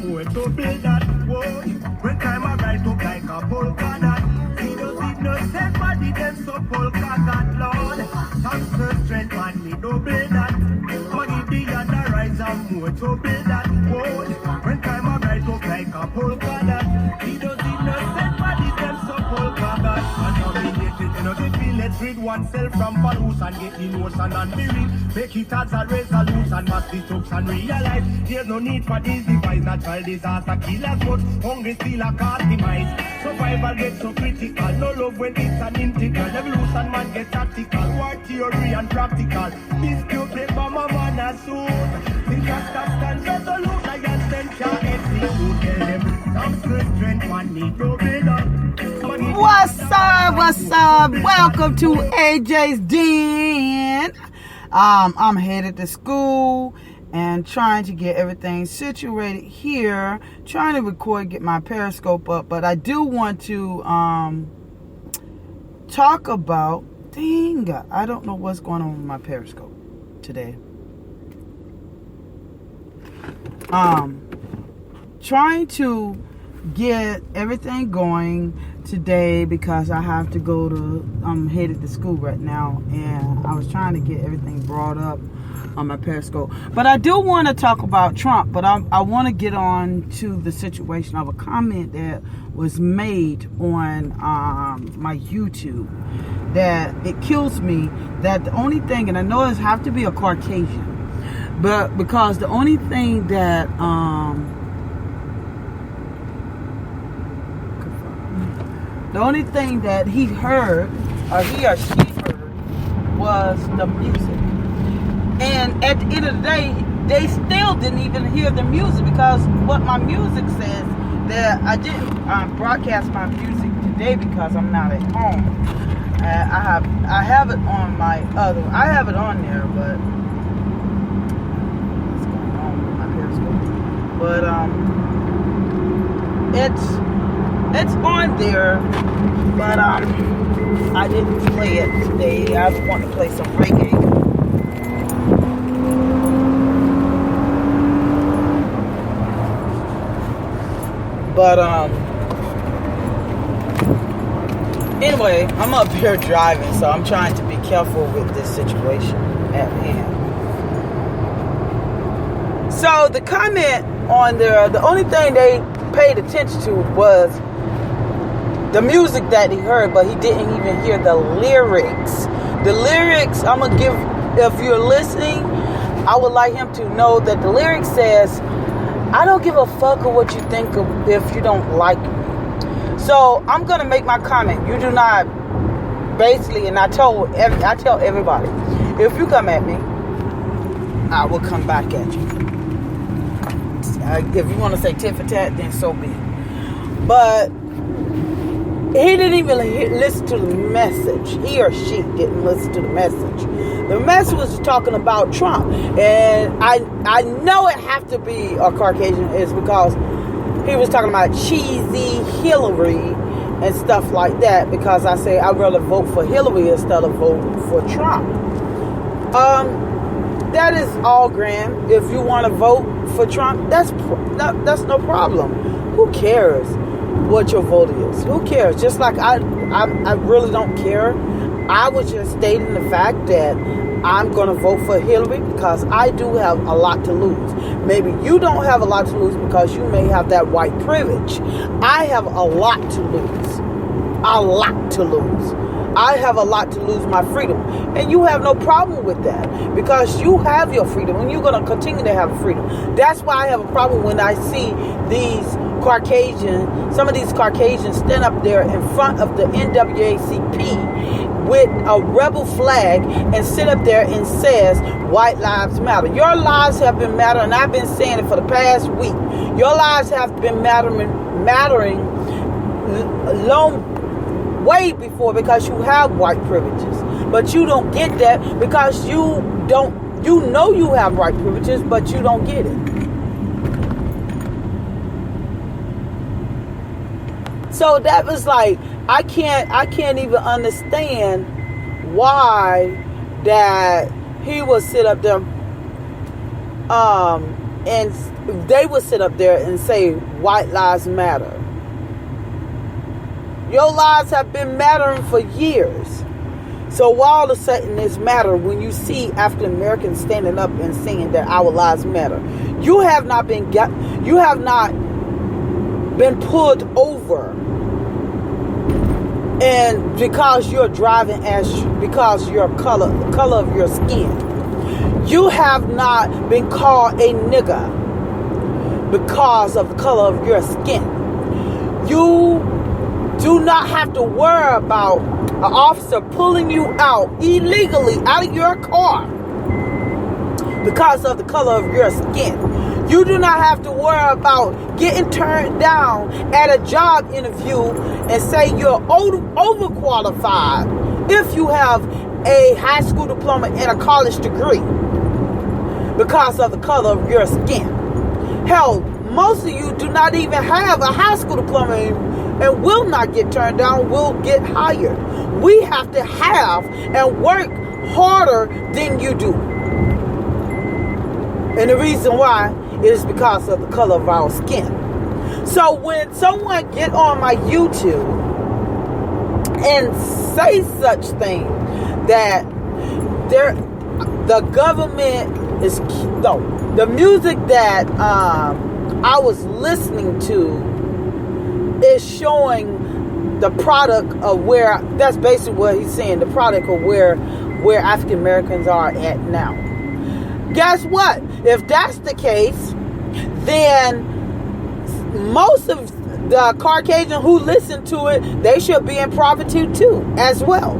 more to build that wall. When time I rise up like a polka dot. He does it no set body them so polka dot Lord. Thanks to strength man me double that. Money the other rise and more to build that wall. When time I rise up like a polka dot. He does it no set body them so polka dot. And now we get it, you know the feel. Let's rid oneself from balloons and get the notion and be real. Make it as a resolution, mass detox and realize there's no need for this device. Natural disaster kill as much, hungry still a cause demise. Survival gets so critical, no love when it's an integral. Evolution man get tactical, war theory and practical. Dispute paper mama na suit. Think I stop stand resolute, I stand can't execute. Tell them, some strength man need to build up. What's up? What's up? Welcome to AJ's Den. I'm headed to school and trying to get everything situated here. Trying to record, get my Periscope up, but I do want to talk about. Dang, I don't know what's going on with my Periscope today. Trying to get everything going today because I have to go to, I'm headed to school right now, and I was trying to get everything brought up on my Periscope. But I do want to talk about Trump, but I want to get on to the situation of a comment that was made on my YouTube that it kills me that the only thing, and I know it have to be a Caucasian, but because the only thing that the only thing that he heard, or he or she heard, was the music. And at the end of the day, they still didn't even hear the music, because what my music says, that I didn't broadcast my music today because I'm not at home. I have it on my other, I have it on there, but what's going on with my Periscope? But it's on there, but I didn't play it today. I want to play some reggae. But anyway, I'm up here driving, so I'm trying to be careful with this situation at hand. So the comment on there, the only thing they paid attention to was the music that he heard, but he didn't even hear the lyrics. The lyrics, I'm going to give, if you're listening, I would like him to know that the lyric says, I don't give a fuck of what you think of if you don't like me. So I'm going to make my comment. You do not, basically, and I tell everybody, if you come at me, I will come back at you. If you want to say tit for tat, then so be it. But he didn't even listen to the message. He or she didn't listen to the message. The message was talking about Trump. And I know it have to be a Caucasian, is because he was talking about cheesy Hillary and stuff like that. Because I say I'd rather vote for Hillary instead of voting for Trump. That is all grand. If you want to vote for Trump, that's no problem. Who cares what your vote is? Who cares? Just like I really don't care. I was just stating the fact that I'm going to vote for Hillary because I do have a lot to lose. Maybe you don't have a lot to lose because you may have that white privilege. I have a lot to lose. A lot to lose. I have a lot to lose, my freedom. And you have no problem with that because you have your freedom and you're going to continue to have freedom. That's why I have a problem when I see some of these Caucasians stand up there in front of the NAACP with a rebel flag and sit up there and says white lives matter. Your lives have been mattering, and I've been saying it for the past week. Your lives have been mattering long way before, because you have white privileges. But you don't get that because you know you have white privileges, but you don't get it. So that was like, I can't even understand why that he would sit up there and they would sit up there and say white lives matter. Your lives have been mattering for years. So why all of a sudden it's matter when you see African Americans standing up and saying that our lives matter? You have not been pulled over, and because you're driving because your color of your skin. You have not been called a nigger because of the color of your skin. You do not have to worry about an officer pulling you out illegally out of your car because of the color of your skin. You do not have to worry about getting turned down at a job interview and say you're overqualified if you have a high school diploma and a college degree because of the color of your skin. Hell, most of you do not even have a high school diploma and will not get turned down, will get hired. We have to have and work harder than you do. And the reason why is because of the color of our skin. So when someone get on my YouTube and say such thing that the government is the music that I was listening to is showing the product of where, that's basically what he's saying, the product of where African Americans are at now. Guess what? If that's the case, then most of the Caucasian who listen to it, they should be in poverty too, as well.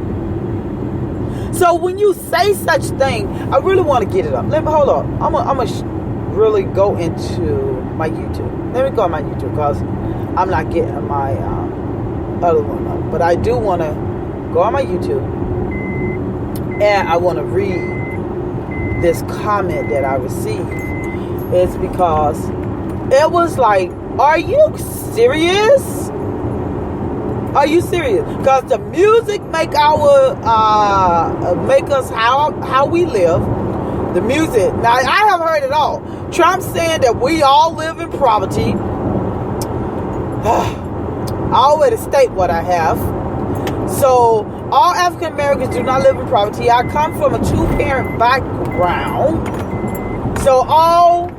So when you say such thing, I really want to get it up. Hold on. I'm gonna really go into my YouTube. Let me go on my YouTube because I'm not getting my other one up. But I do want to go on my YouTube and I want to read this comment that I received. It's because it was like, are you serious? Are you serious? Because the music make us how we live. The music. Now I have heard it all. Trump saying that we all live in poverty. I already state what I have. So all African Americans do not live in poverty. I come from a 2-parent background. So all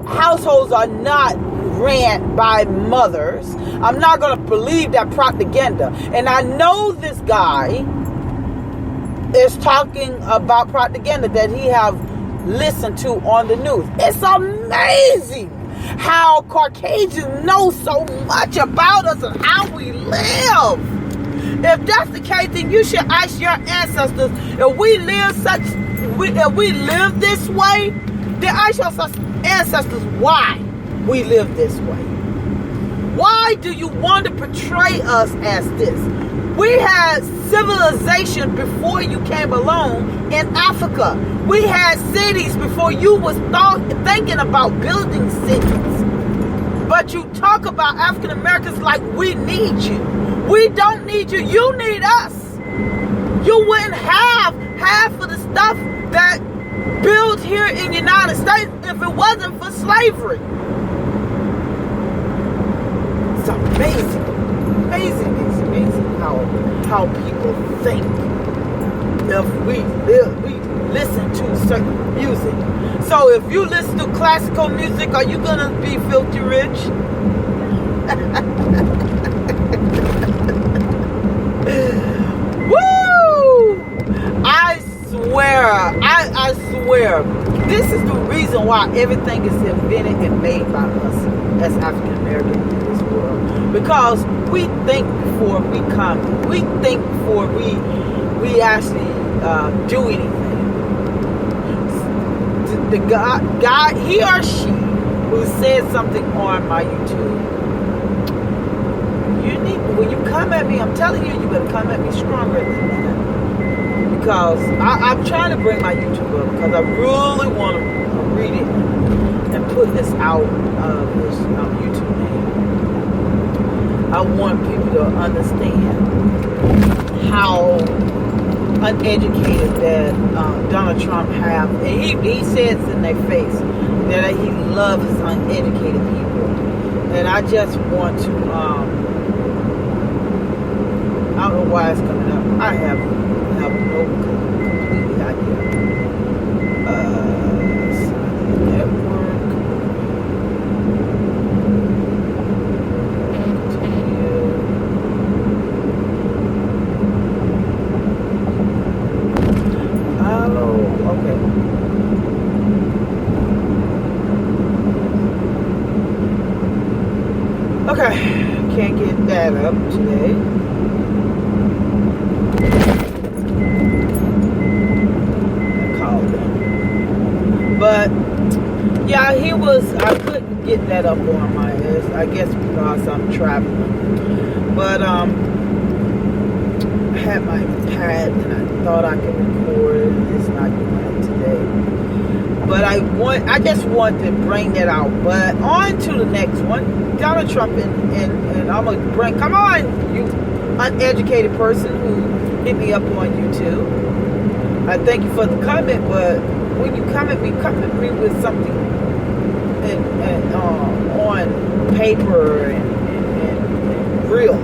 households are not ran by mothers. I'm not going to believe that propaganda. And I know this guy is talking about propaganda that he have listened to on the news. It's amazing how Caucasians know so much about us and how we live. If that's the case, then you should ask your ancestors, if we live this way, then ask your ancestors why we live this way. Why do you want to portray us as this? We had civilization before you came along in Africa. We had cities before you was thinking about building cities. But you talk about African Americans like we need you. We don't need you. You need us. You wouldn't have half of the stuff that built here in the United States if it wasn't for slavery. It's amazing. Amazing how people think if we listen to certain music. So if you listen to classical music, are you gonna be filthy rich? Woo! I swear, this is the reason why everything is invented and made by us as African Americans in this world. Because we think before we come. We think before we actually do anything. The guy, he or she, who said something on my YouTube, when you come at me, I'm telling you, you better come at me stronger than that. Because I'm trying to bring my YouTube up because I really want to read it and put this out of this YouTube name. I want people to understand how uneducated that Donald Trump have. And he says in their face that he loves uneducated people. And I just want to, I don't know why it's coming up. I have no complete idea. Network. Okay, can't get that up today. I called him. But, yeah, I couldn't get that up on my list. I guess because I'm traveling. But, I had my pad and I thought I could record it. It's not doing it today. But I just want to bring that out. But on to the next one. Donald Trump and I'm gonna bring, come on, you uneducated person who hit me up on YouTube. I thank you for the comment, but when you come at me with something on paper and real.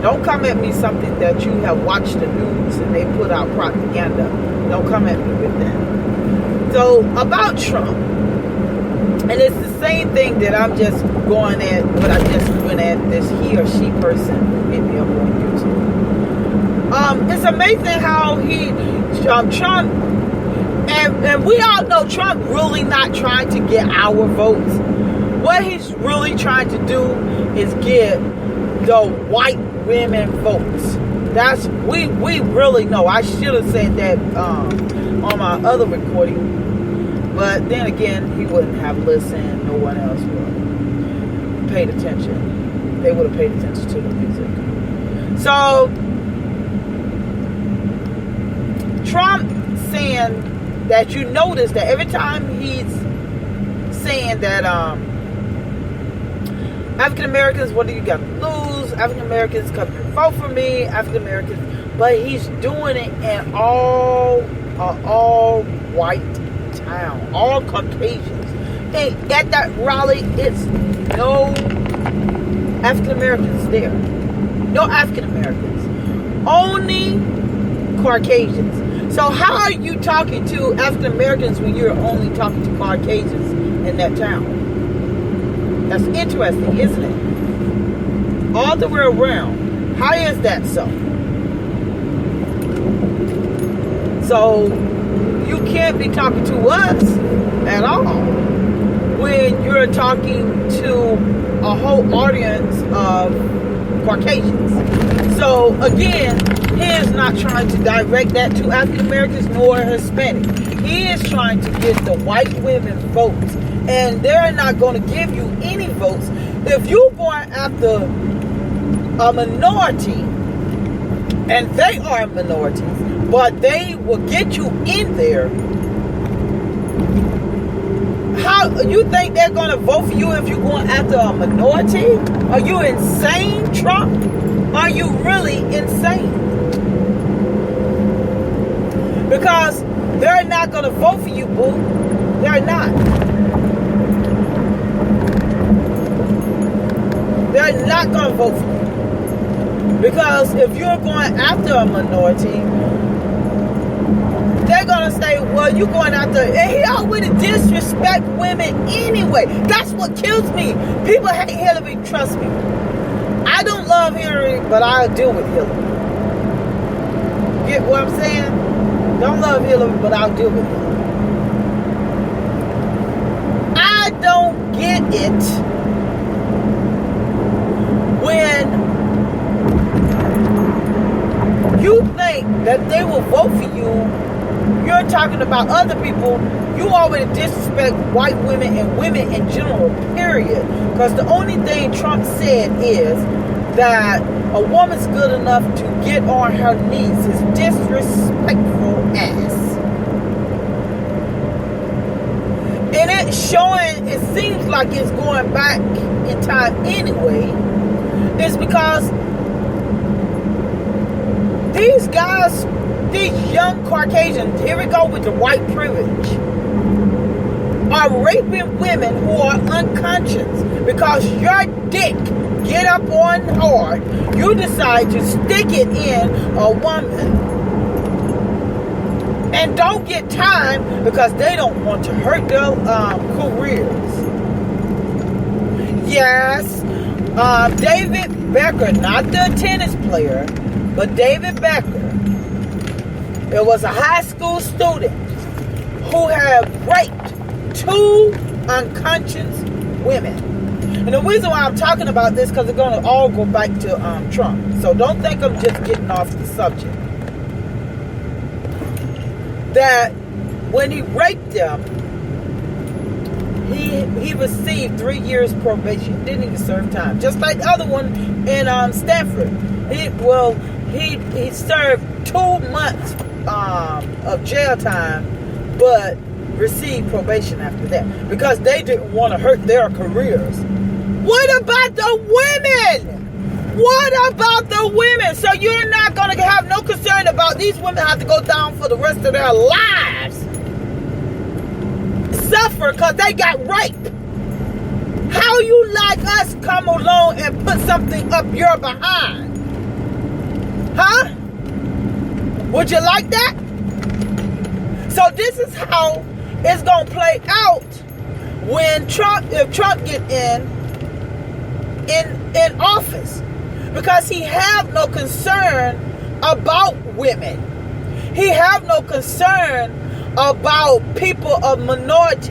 Don't come at me something that you have watched the news and they put out propaganda. Don't come at me with that. So about Trump, and it's the same thing that I'm just going at, what I just went at this he or she person who hit me up on YouTube. It's amazing how Trump, and we all know Trump really not trying to get our votes. What he's really trying to do is get the white women votes. That's, we really know. I should have said that on my other recording. But then again, he wouldn't have listened. No one else would have paid attention. They would have paid attention to the music. So, Trump saying that, you notice that every time he's saying that African Americans, what do you got to lose? African Americans come and vote for me. African Americans, but he's doing it in all white town, all Caucasians. Hey, at that rally, it's no African Americans there. No African Americans. Only Caucasians. So how are you talking to African Americans when you're only talking to Caucasians in that town? That's interesting, isn't it? All the way around. How is that so? So you can't be talking to us at all when you're talking to a whole audience of Caucasians. So again, he is not trying to direct that to African Americans nor Hispanic. He is trying to get the white women votes, and they're not going to give you any votes if you're going after a minority, and they are minorities, but they will get you in there. How you think they're going to vote for you if you're going after a minority? Are you insane, Trump? Are you really insane? Because they're not going to vote for you, boo. They're not. They're not going to vote for you. Because if you're going after a minority, they're going to say, well, you're going after, and he already disrespect women anyway. That's what kills me. People hate Hillary, trust me. I don't love Hillary, but I'll deal with Hillary. Get what I'm saying? Don't love Hillary, but I'll deal with Hillary. I don't get it when you think that they will vote for you. You're talking about other people. You already disrespect white women and women in general, period. Because the only thing Trump said is that a woman's good enough to get on her knees. His disrespectful ass. And it's showing, it seems like it's going back in time anyway. It's because these guys these young Caucasians, here we go with the white privilege, are raping women who are unconscious because your dick get up on hard, you decide to stick it in a woman and don't get time because they don't want to hurt their careers. Yes, David Becker, not the tennis player, but David Becker, it was a high school student who had raped 2 unconscious women. And the reason why I'm talking about this because it's going to all go back to Trump. So don't think I'm just getting off the subject. That when he raped them, he received 3 years probation. Didn't even serve time. Just like the other one in Stanford. He served 2 months of jail time, but received probation after that because they didn't want to hurt their careers. What about the women? What about the women? So you're not going to have no concern about these women have to go down for the rest of their lives, suffer because they got raped. How you like us come along and put something up your behind? Huh? Would you like that? So this is how it's going to play out when if Trump get in office, because he have no concern about women. He have no concern about people of minorities.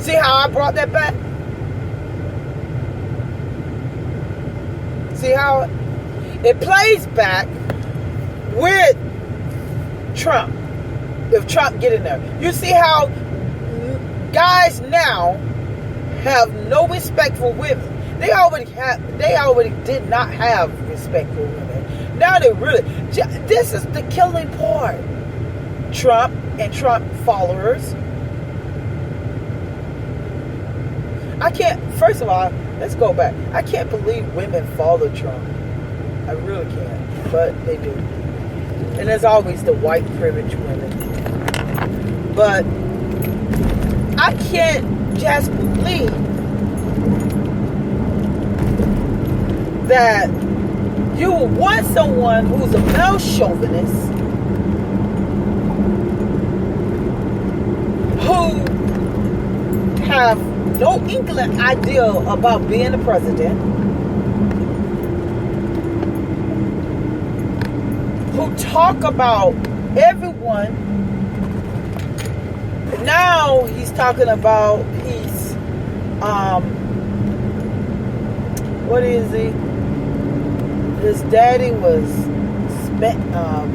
See how I brought that back? See how it plays back with Trump. If Trump get in there, you see how guys now have no respect for women. They already did not have respect for women. Now they really, this is the killing part. Trump and Trump followers. First of all, let's go back. I can't believe women follow Trump. I really can't, but they do. And there's always the white privileged women. But I can't just believe that you want someone who's a male chauvinist, who have no inkling idea about being the president, who talk about everyone. Now he's talking about what is he? His daddy was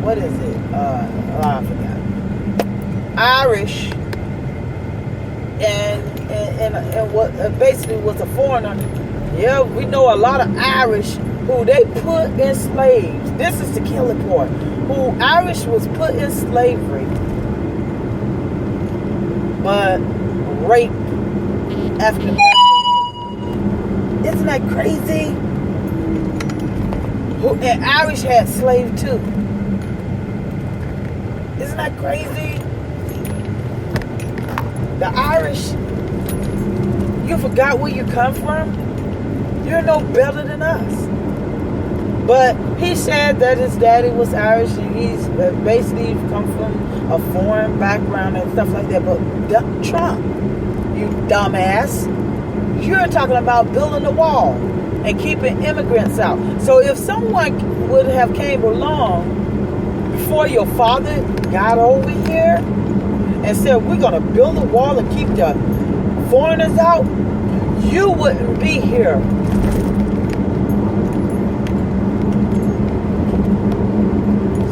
what is it? I forgot. Irish, and what basically was a foreigner. Yeah, we know a lot of Irish who they put in slaves. This is the killing part. Who Irish was put in slavery, but rape African American. Isn't that crazy? And Irish had slaves too. Isn't that crazy? The Irish, you forgot where you come from? You're no better than us. But he said that his daddy was Irish and he's basically come from a foreign background and stuff like that. But Trump, you dumbass, you're talking about building a wall and keeping immigrants out. So if someone would have came along before your father got over here and said, we're going to build a wall and keep the foreigners out, you wouldn't be here.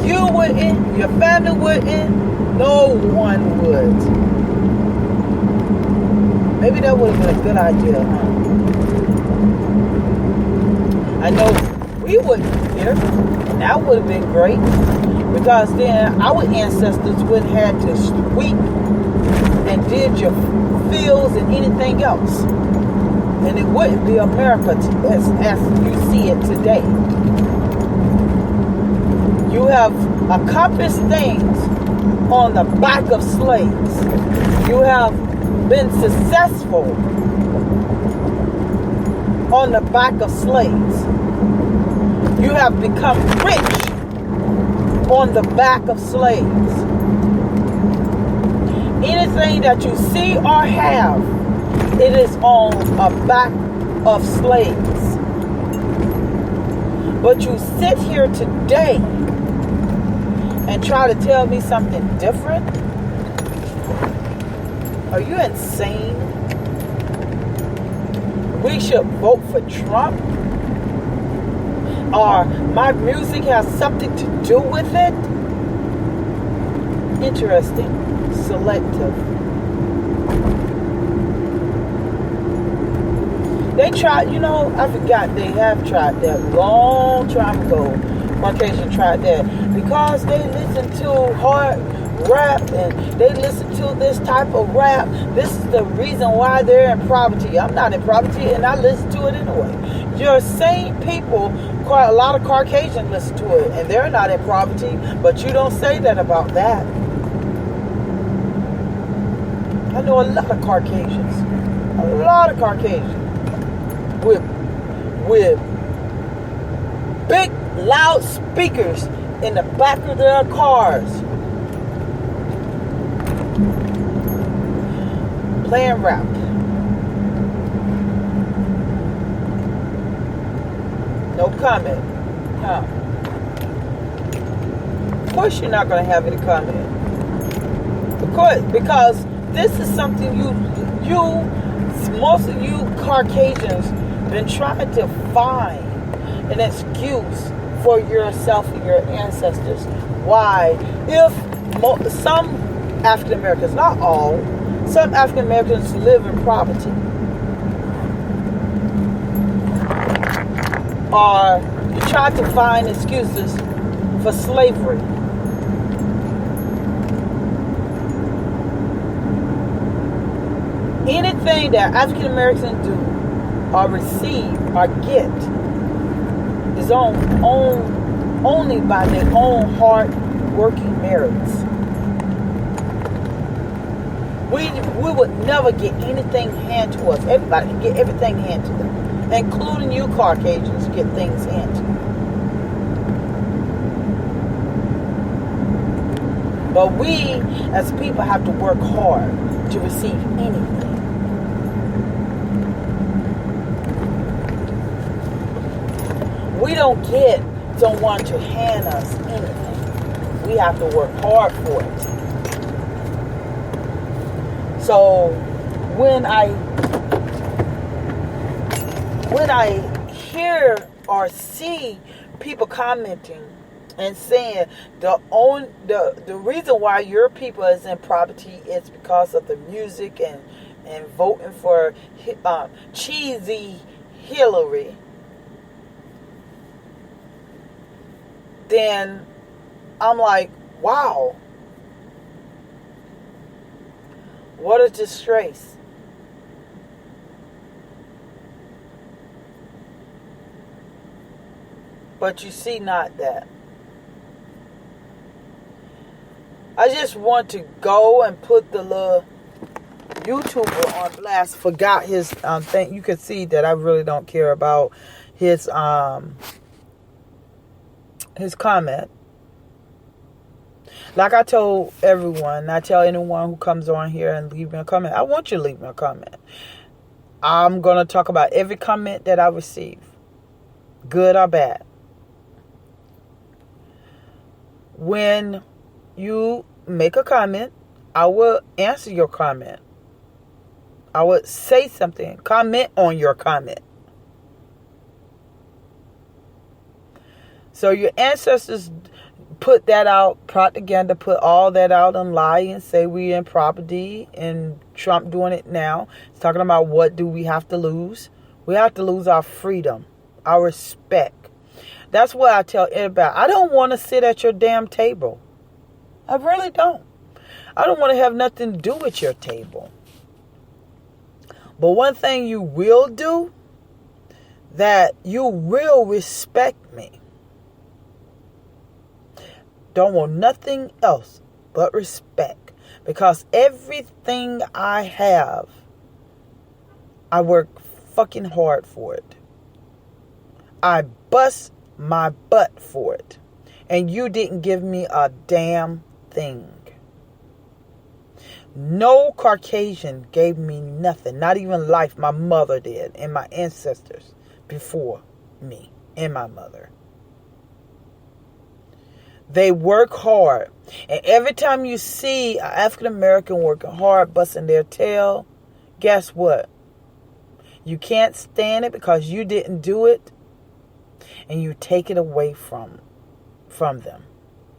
You wouldn't, your family wouldn't, no one would. Maybe that would have been a good idea, huh? I know we wouldn't be here. That would have been great. Because then our ancestors wouldn't have to sweep and dig your fields and anything else. And it wouldn't be America as you see it today. You have accomplished things on the back of slaves. You have been successful on the back of slaves. You have become rich on the back of slaves. Anything that you see or have, it is on a back of slaves. But you sit here today and try to tell me something different? Are you insane? We should vote for Trump? Or my music has something to do with it? Interesting. Selective. They tried, I forgot they have tried that long time ago. Caucasian tried that because they listen to hard rap and they listen to this type of rap. This is the reason why they're in poverty. I'm not in poverty and I listen to it anyway. Your same people, a lot of Caucasians listen to it and they're not in poverty, but you don't say that about that. I know a lot of Caucasians with big loud speakers in the back of their cars playing rap. No comment. Huh. Of course you're not going to have any comment. Of course, because this is something most of you Caucasians been trying to find an excuse for yourself and your ancestors. Why? If some African Americans, not all, some African Americans live in poverty, or you try to find excuses for slavery. Anything that African Americans do or receive or get is only by their own hard working merits. We would never get anything handed to us. Everybody can get everything handed to them, including you Caucasians get things handed to you. But we as people have to work hard to receive anything. We don't get someone to hand us anything. We have to work hard for it. So when I hear or see people commenting and saying the reason why your people is in poverty is because of the music and voting for cheesy Hillary, then I'm like, wow, what a disgrace. But you see not that. I just want to go and put the little YouTuber on blast. Forgot his thing. You can see that I really don't care about his comment. Like I told everyone, I tell anyone who comes on here and leave me a comment, I want you to leave me a comment. I'm going to talk about every comment that I receive, good or bad. When you make a comment, I will answer your comment. I would say something, comment on your comment. So your ancestors put that out, propaganda, put all that out and lie and say we in property, and Trump doing it now. He's talking about what do we have to lose? We have to lose our freedom, our respect. That's what I tell everybody. I don't want to sit at your damn table. I really don't. I don't want to have nothing to do with your table. But one thing you will do, that you will respect me. don't want nothing else but respect. Because everything I have, I work fucking hard for it. I bust my butt for it. And you didn't give me a damn thing. No Caucasian gave me nothing. Not even life. My mother did. And my ancestors before me and my mother. They work hard. And every time you see an African American working hard, busting their tail, guess what? You can't stand it because you didn't do it. And you take it away from them.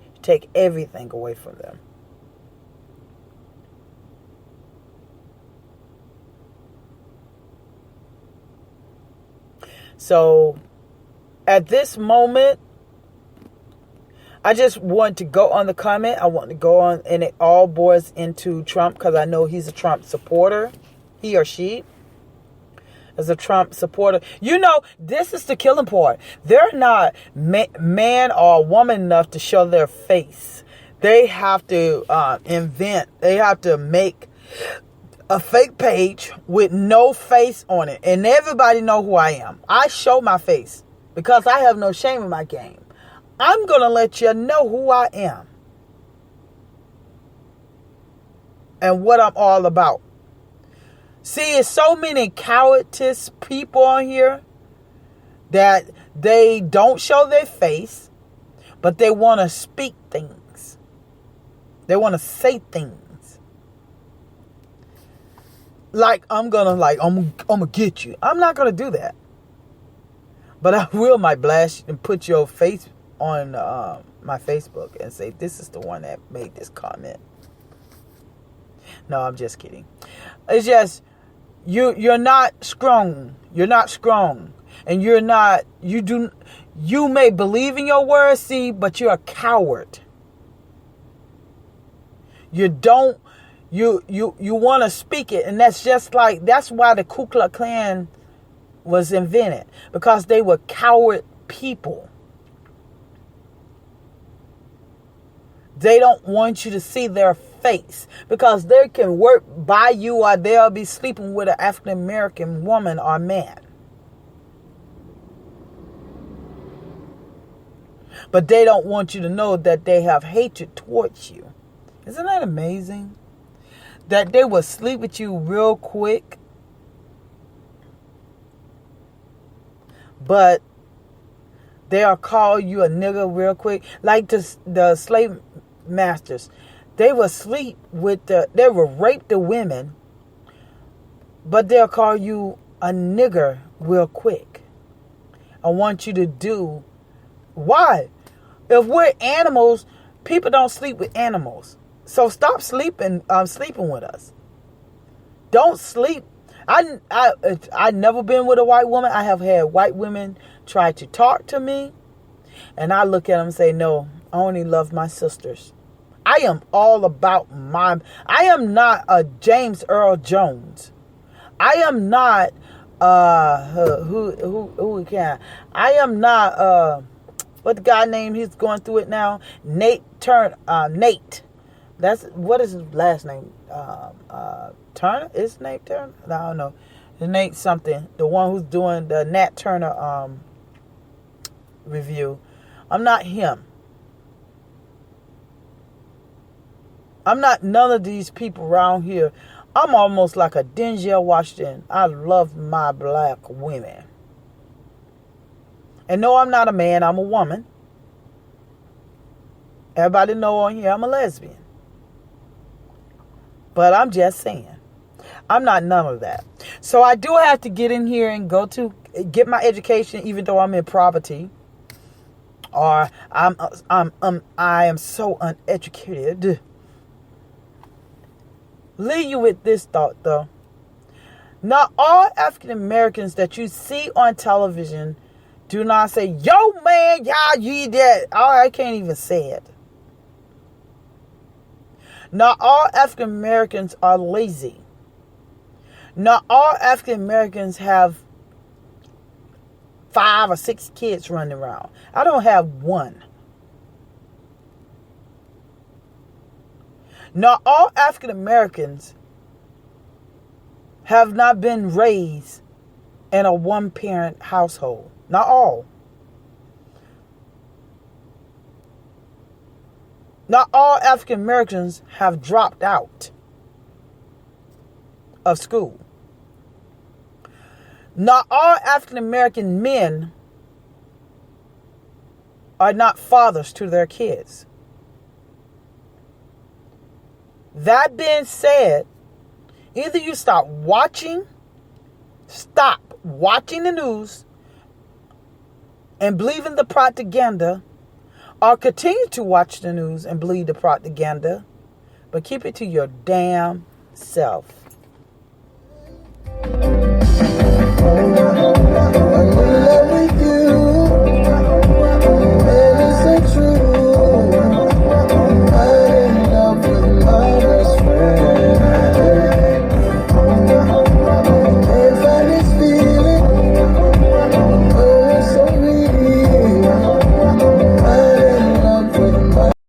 You take everything away from them. So, at this moment, I just want to go on the comment. I want to go on, and it all boils into Trump because I know he's a Trump supporter. He or she is a Trump supporter. You know, this is the killing part. They're not man or woman enough to show their face. They have to invent. They have to make a fake page with no face on it. And everybody know who I am. I show my face because I have no shame in my game. I'm going to let you know who I am and what I'm all about. See, it's so many cowardice people on here that they don't show their face, but they want to speak things. They want to say things. Like, I'm gonna get you. I'm not gonna do that. But I might blast and put your face on my Facebook and say, this is the one that made this comment. No, I'm just kidding. It's just, you're not strong. You're not strong. And you may believe in your words, see, but you're a coward. You want to speak it, and that's why the Ku Klux Klan was invented, because they were coward people. They don't want you to see their face because they can work by you, or they'll be sleeping with an African American woman or man. But they don't want you to know that they have hatred towards you. Isn't that amazing? That they will sleep with you real quick. But they'll call you a nigger real quick. Like the slave masters. They will sleep with they will rape the women. But they'll call you a nigger real quick. I want you to do. Why? If we're animals, people don't sleep with animals. So stop sleeping with us. Don't sleep. I never been with a white woman. I have had white women try to talk to me. And I look at them and say, no, I only love my sisters. I am all about I am not a James Earl Jones. I am not, who can? I am not, what the guy name, he's going through it now? Nate. What is his last name? Turner? Is Nate Turner? I don't know. It's Nate something. The one who's doing the Nat Turner review. I'm not him. I'm not none of these people around here. I'm almost like a Denzel Washington. I love my black women. And no, I'm not a man. I'm a woman. Everybody know on here I'm a lesbian. But I'm just saying, I'm not none of that. So I do have to get in here and get my education, even though I'm in poverty, or I am so uneducated. Leave you with this thought, though. Not all African Americans that you see on television do not say, "Yo, man, y'all, you that." Oh, I can't even say it. Not all African Americans are lazy. Not all African Americans have 5 or 6 kids running around. I don't have one. Not all African Americans have not been raised in a one-parent household. Not all. Not all African Americans have dropped out of school. Not all African American men are not fathers to their kids. That being said, either you stop watching the news and believe in the propaganda, or continue to watch the news and believe the propaganda, but keep it to your damn self.